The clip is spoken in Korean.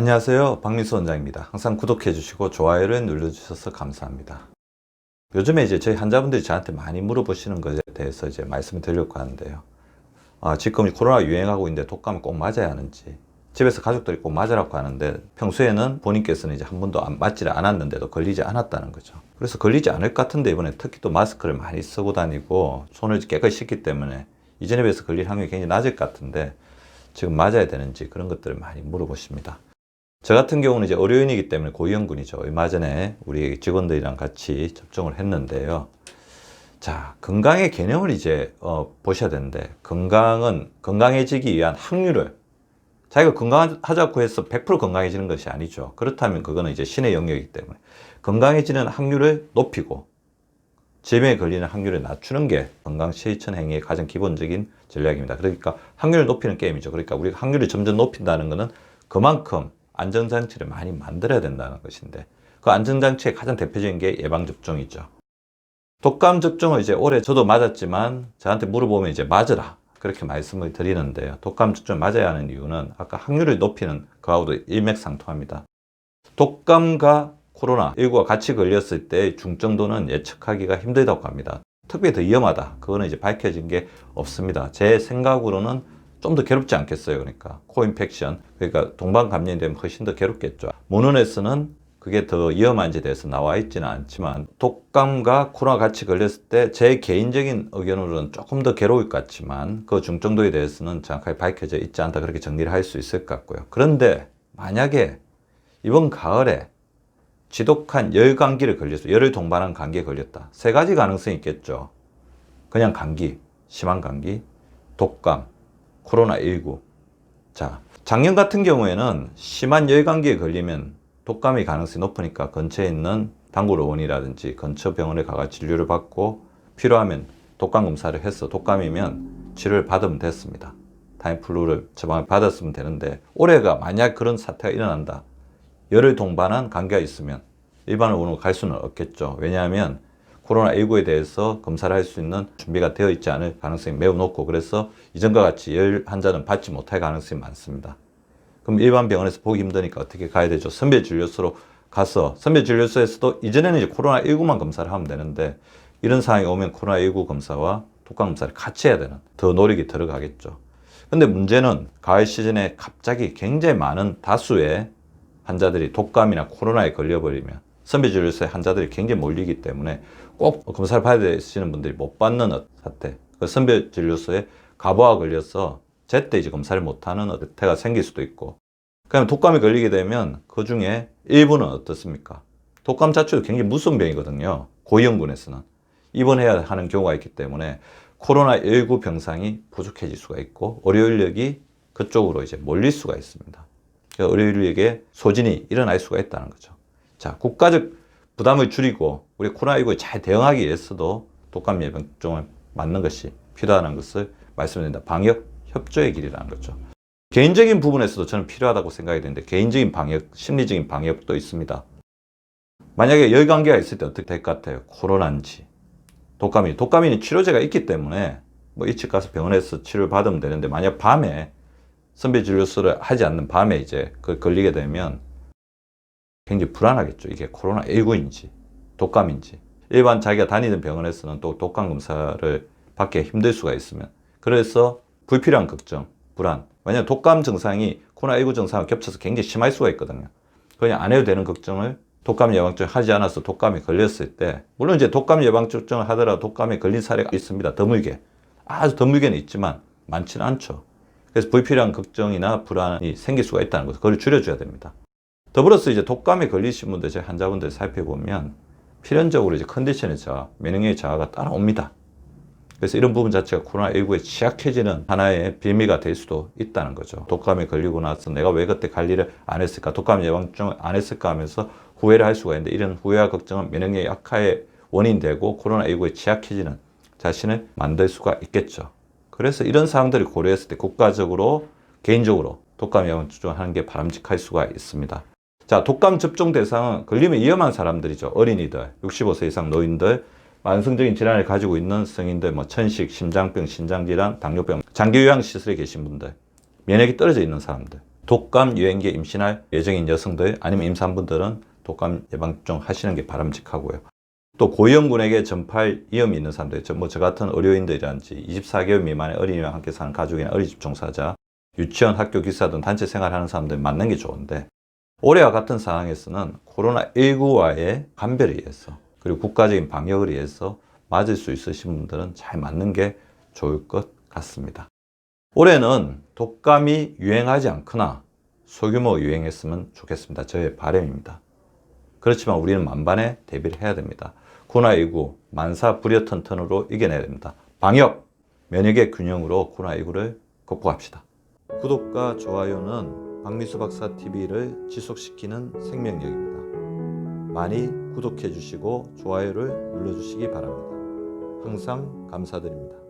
안녕하세요. 박민수 원장입니다. 항상 구독해 주시고 좋아요를 눌러 주셔서 감사합니다. 요즘에 이제 저희 환자분들이 저한테 많이 물어보시는 것에 대해서 이제 말씀을 드리려고 하는데요. 지금 코로나 유행하고 있는데 독감을 꼭 맞아야 하는지, 집에서 가족들이 꼭 맞으라고 하는데 평소에는 본인께서는 이제 한 번도 맞지를 않았는데도 걸리지 않았다는 거죠. 그래서 걸리지 않을 것 같은데 이번에 특히 또 마스크를 많이 쓰고 다니고 손을 깨끗이 씻기 때문에 이전에 비해서 걸릴 확률이 굉장히 낮을 것 같은데 지금 맞아야 되는지 그런 것들을 많이 물어보십니다. 저 같은 경우는 이제 의료인이기 때문에 고위험군이죠. 얼마 전에 우리 직원들이랑 같이 접종을 했는데요. 자, 건강의 개념을 이제 보셔야 되는데, 건강해지기 위한 확률을, 자기가 건강하자고 해서 100% 건강해지는 것이 아니죠. 그렇다면 그거는 이제 신의 영역이기 때문에 건강해지는 확률을 높이고 질병에 걸리는 확률을 낮추는 게 건강 실천 행위의 가장 기본적인 전략입니다. 그러니까 확률을 높이는 게임이죠. 그러니까 우리가 확률을 점점 높인다는 것은 그만큼 안전장치를 많이 만들어야 된다는 것인데, 그 안전장치의 가장 대표적인 게 예방접종이죠. 독감 접종을 이제 올해 저도 맞았지만 저한테 물어보면 이제 맞으라 그렇게 말씀을 드리는데요. 독감 접종 맞아야 하는 이유는 아까 확률을 높이는 거하고도 일맥상통합니다. 독감과 코로나19가 같이 걸렸을 때 중증도는 예측하기가 힘들다고 합니다. 특별히 더 위험하다. 그거는 이제 밝혀진 게 없습니다. 제 생각으로는 좀 더 괴롭지 않겠어요. 그러니까 코인펙션, 그러니까 동반 감염이 되면 훨씬 더 괴롭겠죠. 모논에서는 그게 더 위험한지에 대해서 나와 있지는 않지만 독감과 코로나 같이 걸렸을 때 제 개인적인 의견으로는 조금 더 괴로울 것 같지만 그 중증도에 대해서는 정확하게 밝혀져 있지 않다, 그렇게 정리를 할 수 있을 것 같고요. 그런데 만약에 이번 가을에 지독한 열감기를 걸렸어, 열을 동반한 감기에 걸렸다. 세 가지 가능성이 있겠죠. 그냥 감기, 심한 감기, 독감, 코로나19. 자, 작년 같은 경우에는 심한 열감기에 걸리면 독감의 가능성이 높으니까 근처에 있는 단골의원이라든지 근처 병원에 가서 진료를 받고 필요하면 독감 검사를 해서 독감이면 치료를 받으면 됐습니다. 타임플루를 처방을 받았으면 되는데, 올해가 만약 그런 사태가 일어난다, 열을 동반한 감기가 있으면 일반 의원으로 갈 수는 없겠죠. 왜냐하면 코로나19에 대해서 검사를 할 수 있는 준비가 되어 있지 않을 가능성이 매우 높고, 그래서 이전과 같이 열 환자는 받지 못할 가능성이 많습니다. 그럼 일반 병원에서 보기 힘드니까 어떻게 가야 되죠? 선별진료소로 가서, 선별진료소에서도 이전에는 이제 코로나19만 검사를 하면 되는데, 이런 상황이 오면 코로나19 검사와 독감 검사를 같이 해야 되는 더 노력이 들어가겠죠. 근데 문제는 가을 시즌에 갑자기 굉장히 많은 다수의 환자들이 독감이나 코로나에 걸려버리면 선별진료소에 환자들이 굉장히 몰리기 때문에 꼭 검사를 받아야 되시는 분들이 못 받는 사태, 그 선별진료소에 가보아 걸려서 제때 이제 검사를 못하는 사태가 생길 수도 있고, 그다음에 독감에 걸리게 되면 그 중에 일부는 어떻습니까? 독감 자체도 굉장히 무서운 병이거든요. 고위험군에서는 입원해야 하는 경우가 있기 때문에 코로나19 병상이 부족해질 수가 있고 의료 인력이 그쪽으로 이제 몰릴 수가 있습니다. 의료 인력에 소진이 일어날 수가 있다는 거죠. 자, 국가적 부담을 줄이고 우리 코로나19에 잘 대응하기 위해서도 독감 예방접종을 맞는 것이 필요하다는 것을 말씀드립니다. 방역 협조의 길이라는 거죠. 개인적인 부분에서도 저는 필요하다고 생각이 되는데, 개인적인 방역, 심리적인 방역도 있습니다. 만약에 열감기가 있을 때 어떻게 될 것 같아요? 코로나인지 독감이 치료제가 있기 때문에 뭐 일찍 가서 병원에서 치료를 받으면 되는데, 만약 밤에 선별진료소를 하지 않는 밤에 이제 걸리게 되면 굉장히 불안하겠죠. 이게 코로나19인지 독감인지. 일반 자기가 다니는 병원에서는 또 독감 검사를 받기 힘들 수가 있으면, 그래서 불필요한 걱정, 불안. 왜냐하면 독감 증상이 코로나19 증상과 겹쳐서 굉장히 심할 수가 있거든요. 그냥 안 해도 되는 걱정을 독감 예방접종 하지 않아서 독감에 걸렸을 때, 물론 이제 독감 예방접종을 하더라도 독감에 걸린 사례가 있습니다. 드물게. 아주 드물게는 있지만 많지는 않죠. 그래서 불필요한 걱정이나 불안이 생길 수가 있다는 것을, 그걸 줄여줘야 됩니다. 더불어서 이제 독감에 걸리신 분들, 제 환자분들 살펴보면 필연적으로 이제 컨디션의 저하, 면역력의 저하가 따라옵니다. 그래서 이런 부분 자체가 코로나19에 취약해지는 하나의 빌미가 될 수도 있다는 거죠. 독감에 걸리고 나서 내가 왜 그때 관리를 안 했을까, 독감 예방접종을 안 했을까 하면서 후회를 할 수가 있는데, 이런 후회와 걱정은 면역력 약화의 원인이 되고 코로나19에 취약해지는 자신을 만들 수가 있겠죠. 그래서 이런 사항들을 고려했을 때 국가적으로, 개인적으로 독감 예방접종을 하는 게 바람직할 수가 있습니다. 자, 독감 접종 대상은 걸리면 위험한 사람들이죠. 어린이들, 65세 이상 노인들, 만성적인 질환을 가지고 있는 성인들, 뭐 천식, 심장병, 신장질환, 당뇨병, 장기 요양시설에 계신 분들, 면역이 떨어져 있는 사람들, 독감 유행기에 임신할 예정인 여성들 아니면 임산부들은 독감 예방접종 하시는 게 바람직하고요. 또 고위험군에게 전파할 위험이 있는 사람들, 저 같은 의료인들이라든지 24개월 미만의 어린이와 함께 사는 가족이나 어린이집 종사자, 유치원, 학교 기사 등 단체 생활하는 사람들 맞는 게 좋은데, 올해와 같은 상황에서는 코로나19와의 감별에 의해서 그리고 국가적인 방역을 위해서 맞을 수 있으신 분들은 잘 맞는 게 좋을 것 같습니다. 올해는 독감이 유행하지 않거나 소규모 유행했으면 좋겠습니다. 저의 바람입니다. 그렇지만 우리는 만반에 대비를 해야 됩니다. 코로나19 만사 불여턴턴으로 이겨내야 됩니다. 방역, 면역의 균형으로 코로나19를 극복합시다. 구독과 좋아요는 박미수 박사 TV를 지속시키는 생명력입니다. 많이 구독해 주시고 좋아요를 눌러 주시기 바랍니다. 항상 감사드립니다.